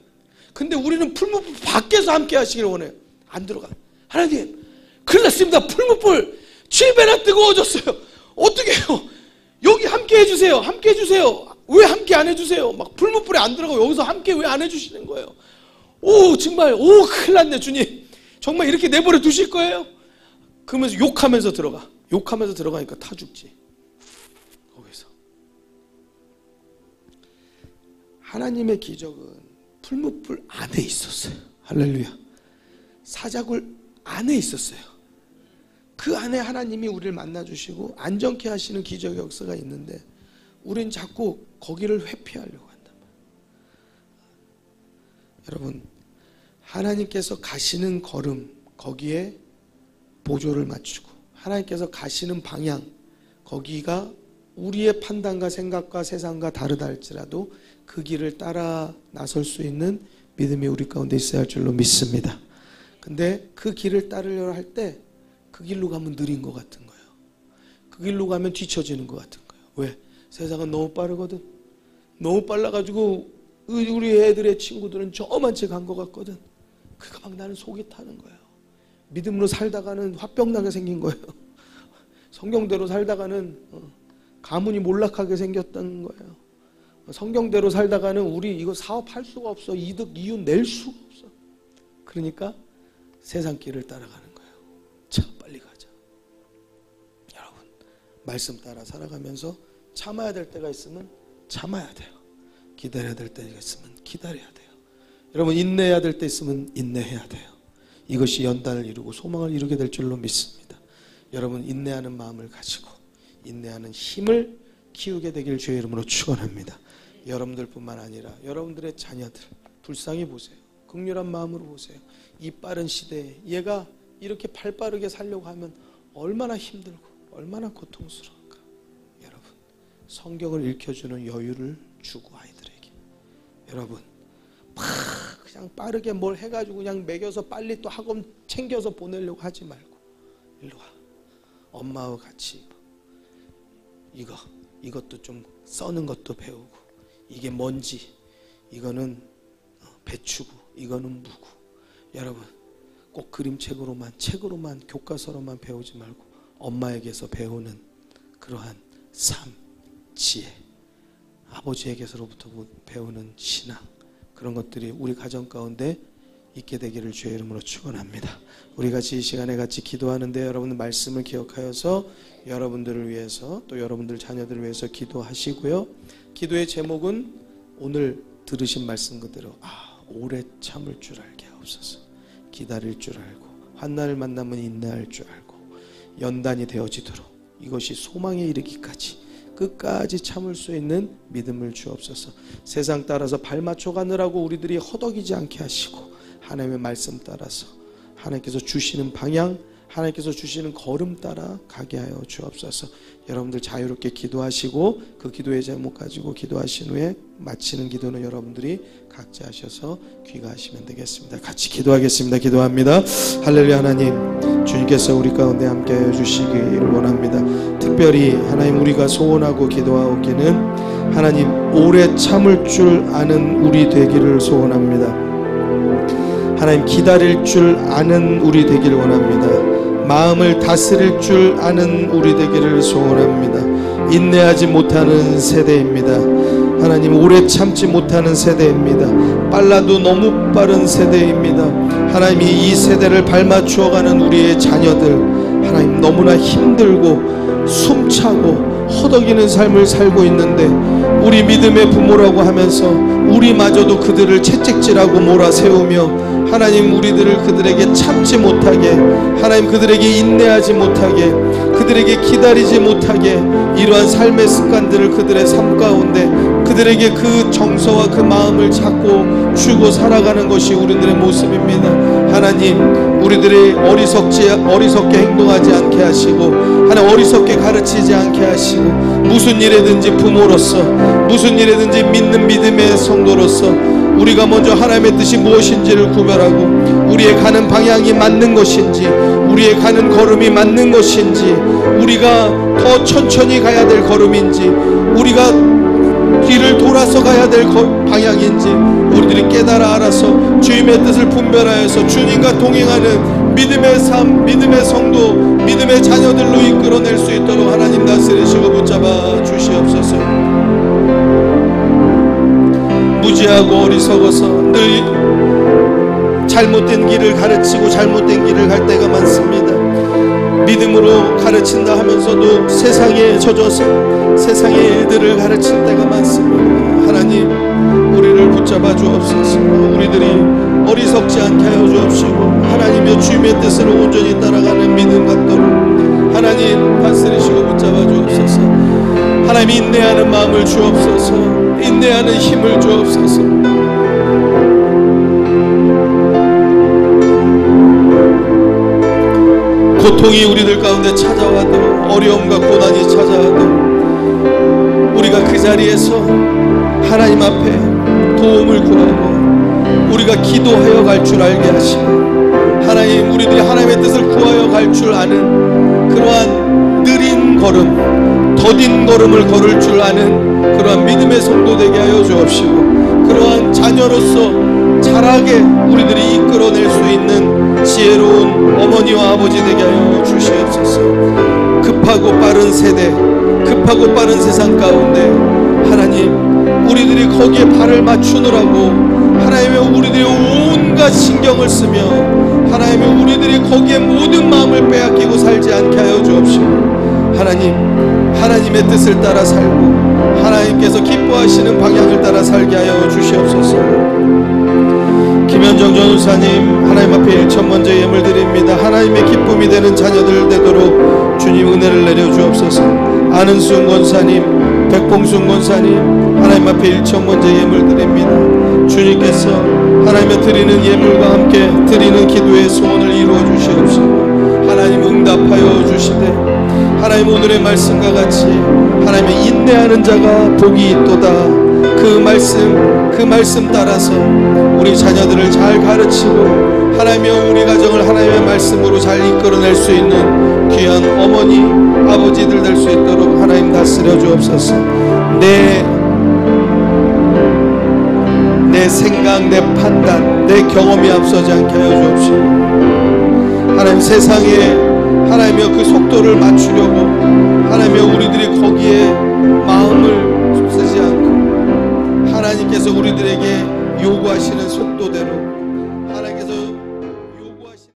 근데 우리는 풀무불 밖에서 함께 하시기를 원해요. 안 들어가. 하나님 큰일 났습니다. 풀무불 7배나 뜨거워졌어요. 어떻게 해요? 여기 함께 해주세요. 함께 해주세요. 왜 함께 안 해주세요? 막 풀무불에 안 들어가고 여기서 함께 왜 안 해주시는 거예요? 정말 큰일 났네 주님. 정말 이렇게 내버려 두실 거예요? 그러면서 욕하면서 들어가니까 타 죽지. 거기서 하나님의 기적은 풀무불 안에 있었어요. 할렐루야. 사자굴 안에 있었어요. 그 안에 하나님이 우리를 만나주시고 안정케 하시는 기적의 역사가 있는데 우린 자꾸 거기를 회피하려고 한단 말이에요. 여러분 하나님께서 가시는 걸음 거기에 보조를 맞추고 하나님께서 가시는 방향 거기가 우리의 판단과 생각과 세상과 다르다 할지라도 그 길을 따라 나설 수 있는 믿음이 우리 가운데 있어야 할 줄로 믿습니다. 근데 그 길을 따르려 할 때 그 길로 가면 느린 것 같은 거예요. 그 길로 가면 뒤처지는 것 같은 거예요. 왜? 세상은 너무 빠르거든. 너무 빨라가지고 우리 애들의 친구들은 저만 채 간 것 같거든. 그러니까 막 나는 속이 타는 거예요. 믿음으로 살다가는 화병나게 생긴 거예요. 성경대로 살다가는 가문이 몰락하게 생겼다는 거예요. 성경대로 살다가는 우리 이거 사업할 수가 없어. 이윤 낼 수가 없어. 그러니까 세상 길을 따라가는 거예요. 자, 빨리 가자. 여러분, 말씀 따라 살아가면서 참아야 될 때가 있으면 참아야 돼요. 기다려야 될 때가 있으면 기다려야 돼요. 여러분, 인내해야 될 때 있으면 인내해야 돼요. 이것이 연단을 이루고 소망을 이루게 될 줄로 믿습니다. 여러분, 인내하는 마음을 가지고 인내하는 힘을 키우게 되길 주의 이름으로 축원합니다. 여러분들뿐만 아니라 여러분들의 자녀들 불쌍히 보세요. 긍휼한 마음으로 보세요. 이 빠른 시대에 얘가 이렇게 발빠르게 살려고 하면 얼마나 힘들고 얼마나 고통스러울까. 여러분, 성경을 읽혀주는 여유를 주고 아이들에게, 여러분 막 그냥 빠르게 뭘 해가지고 그냥 먹여서 빨리 또 학원 챙겨서 보내려고 하지 말고 일로 와. 엄마와 같이 이것도 좀 써는 것도 배우고, 이게 뭔지, 이거는 배추고 이거는 무고. 여러분, 꼭 그림책으로만 책으로만 교과서로만 배우지 말고 엄마에게서 배우는 그러한 삶, 지혜, 아버지에게서로부터 배우는 신앙, 그런 것들이 우리 가정 가운데 있게 되기를 주의 이름으로 축원합니다. 우리 같이 이 시간에 같이 기도하는데 여러분 말씀을 기억하여서 여러분들을 위해서 또 여러분들 자녀들을 위해서 기도하시고요. 기도의 제목은 오늘 들으신 말씀 그대로 오래 참을 줄 알게 하옵소서. 기다릴 줄 알고 환난을 만나면 인내할 줄 알고 연단이 되어지도록 이것이 소망에 이르기까지 끝까지 참을 수 있는 믿음을 주옵소서. 세상 따라서 발 맞춰 가느라고 우리들이 허덕이지 않게 하시고 하나님의 말씀 따라서 하나님께서 주시는 방향, 하나님께서 주시는 걸음 따라 가게 하여 주옵소서. 여러분들 자유롭게 기도하시고 그 기도의 제목 가지고 기도하신 후에 마치는 기도는 여러분들이 각자 하셔서 귀가하시면 되겠습니다. 같이 기도하겠습니다. 기도합니다. 할렐루야. 하나님, 주님께서 우리 가운데 함께하여 주시길 원합니다. 특별히 하나님, 우리가 소원하고 기도하오기는 하나님 오래 참을 줄 아는 우리 되기를 소원합니다. 하나님, 기다릴 줄 아는 우리 되기를 원합니다. 마음을 다스릴 줄 아는 우리 되기를 소원합니다. 인내하지 못하는 세대입니다. 하나님, 오래 참지 못하는 세대입니다. 빨라도 너무 빠른 세대입니다. 하나님이 이 세대를 발맞추어가는 우리의 자녀들, 하나님 너무나 힘들고 숨차고 허덕이는 삶을 살고 있는데 우리 믿음의 부모라고 하면서 우리마저도 그들을 채찍질하고 몰아세우며 하나님 우리들을 그들에게 참지 못하게, 하나님 그들에게 인내하지 못하게, 그들에게 기다리지 못하게 이러한 삶의 습관들을 그들의 삶 가운데 그들에게 그 정서와 그 마음을 잡고 주고 살아가는 것이 우리들의 모습입니다. 하나님, 우리들이 어리석게 행동하지 않게 하시고 하나님 어리석게 가르치지 않게 하시고 무슨 일에든지 부모로서 무슨 일에든지 믿는 믿음의 성도로서 우리가 먼저 하나님의 뜻이 무엇인지를 구별하고 우리의 가는 방향이 맞는 것인지 우리의 가는 걸음이 맞는 것인지 우리가 더 천천히 가야 될 걸음인지 우리가 뒤를 돌아서 가야 될 방향인지 우리들이 깨달아 알아서 주님의 뜻을 분별하여서 주님과 동행하는 믿음의 삶, 믿음의 성도, 믿음의 자녀들로 이끌어낼 수 있도록 하나님 다스리시고 붙잡아 주시옵소서. 무지하고 어리석어서 늘 잘못된 길을 가르치고 잘못된 길을 갈 때가 많습니다. 믿음으로 가르친다 하면서도 세상에 젖어서 세상의 일들을 가르칠 때가 많습니다. 하나님, 우리를 붙잡아 주옵소서. 우리들이 어리석지 않게 하여 주옵시고 하나님의 주님의 뜻을 온전히 따라가는 믿음 갖도록 하나님 다스리시고 붙잡아 주옵소서. 하나님, 인내하는 마음을 주옵소서. 인내하는 힘을 주옵소서. 고통이 우리들 가운데 찾아와도 어려움과 고난이 찾아와도 우리가 그 자리에서 하나님 앞에 도움을 구하고 우리가 기도하여 갈 줄 알게 하시고, 하나님, 우리들이 하나님의 뜻을 구하여 갈 줄 아는 그러한 느린 걸음, 더딘 걸음을 걸을 줄 아는 그러한 믿음의 성도 되게 하여 주옵시고, 그러한 자녀로서 자라게 우리들이 이끌어낼 수 있는 지혜로운 어머니와 아버지 되게 하여 주시옵소서. 급하고 빠른 세대, 급하고 빠른 세상 가운데 하나님, 우리들이 거기에 발을 맞추느라고 하나님의 우리들이 온갖 신경을 쓰며 하나님의 우리들이 거기에 모든 마음을 빼앗기고 살지 않게 하여 주옵시고, 하나님, 하나님의 뜻을 따라 살고 하나님께서 기뻐하시는 방향을 따라 살게 하여 주시옵소서. 김현정 전우사님, 하나님 앞에 1천 먼저 예물 드립니다. 하나님의 기쁨이 되는 자녀들 되도록 주님 은혜를 내려 주옵소서. 안은순 권사님, 백봉순 권사님, 하나님 앞에 1천 먼저 예물 드립니다. 주님께서 하나님의 드리는 예물과 함께 드리는 기도의 소원을 이루어 주시옵시고, 하나님 응답하여 주시되, 하나님 오늘의 말씀과 같이 하나님의 인내하는 자가 복이 있도다, 그 말씀 따라서 우리 자녀들을 잘 가르치고 하나님의 우리 가정을 하나님의 말씀으로 잘 이끌어낼 수 있는 귀한 어머니, 아버지들 될 수 있도록 하나님 다스려 주옵소서. 내 생각, 내 판단, 내 경험이 앞서지 않게 하여 주옵시고, 하나님 세상에 하나님의 그 속도를 맞추려고 하나님의 우리들이 거기에 마음을 쓰지 않고 하나님께서 우리들에게 요구하시는 속도대로